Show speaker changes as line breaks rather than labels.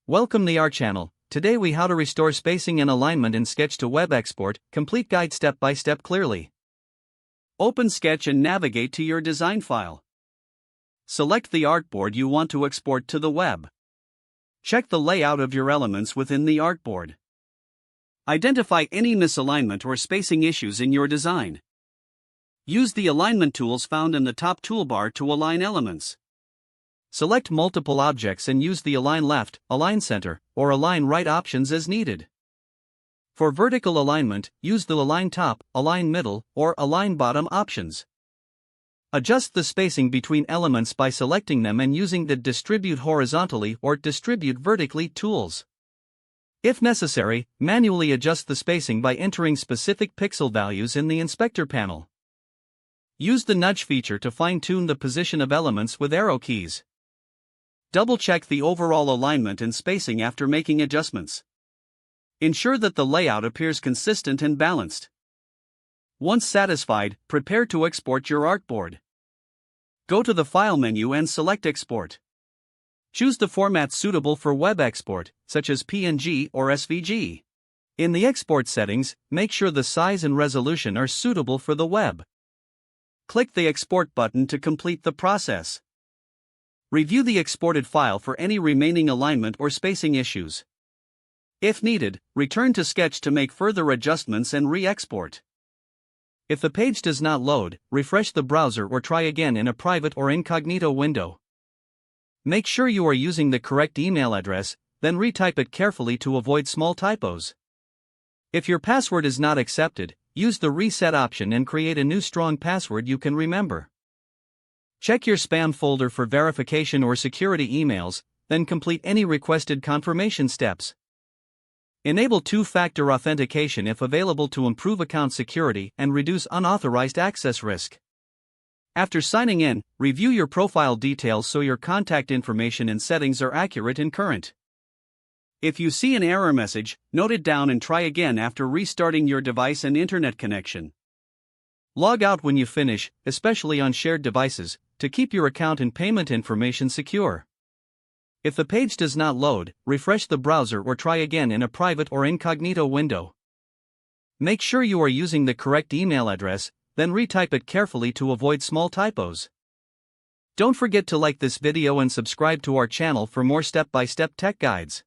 Welcome to our channel. Today we how to restore spacing and alignment in Sketch to web export, complete guide step by step clearly. Open Sketch and navigate to your design file. Select the artboard you want to export to the web. Check the layout of your elements within the artboard. Identify any misalignment or spacing issues in your design. Use the alignment tools found in the top toolbar to align elements. Select multiple objects and use the Align Left, Align Center, or Align Right options as needed. For vertical alignment, use the Align Top, Align Middle, or Align Bottom options. Adjust the spacing between elements by selecting them and using the Distribute Horizontally or Distribute Vertically tools. If necessary, manually adjust the spacing by entering specific pixel values in the Inspector panel. Use the Nudge feature to fine-tune the position of elements with arrow keys. Double-check the overall alignment and spacing after making adjustments. Ensure that the layout appears consistent and balanced. Once satisfied, prepare to export your artboard. Go to the File menu and select Export. Choose the format suitable for web export, such as PNG or SVG. In the export settings, make sure the size and resolution are suitable for the web. Click the Export button to complete the process. Review the exported file for any remaining alignment or spacing issues. If needed, return to Sketch to make further adjustments and re-export. If the page does not load, refresh the browser or try again in a private or incognito window. Make sure you are using the correct email address, then retype it carefully to avoid small typos. If your password is not accepted, use the Reset option and create a new strong password you can remember. Check your spam folder for verification or security emails, then complete any requested confirmation steps. Enable two-factor authentication if available to improve account security and reduce unauthorized access risk. After signing in, review your profile details so your contact information and settings are accurate and current. If you see an error message, note it down and try again after restarting your device and internet connection. Log out when you finish, especially on shared devices, to keep your account and payment information secure. If the page does not load, refresh the browser or try again in a private or incognito window. Make sure you are using the correct email address, then retype it carefully to avoid small typos. Don't forget to like this video and subscribe to our channel for more step-by-step tech guides.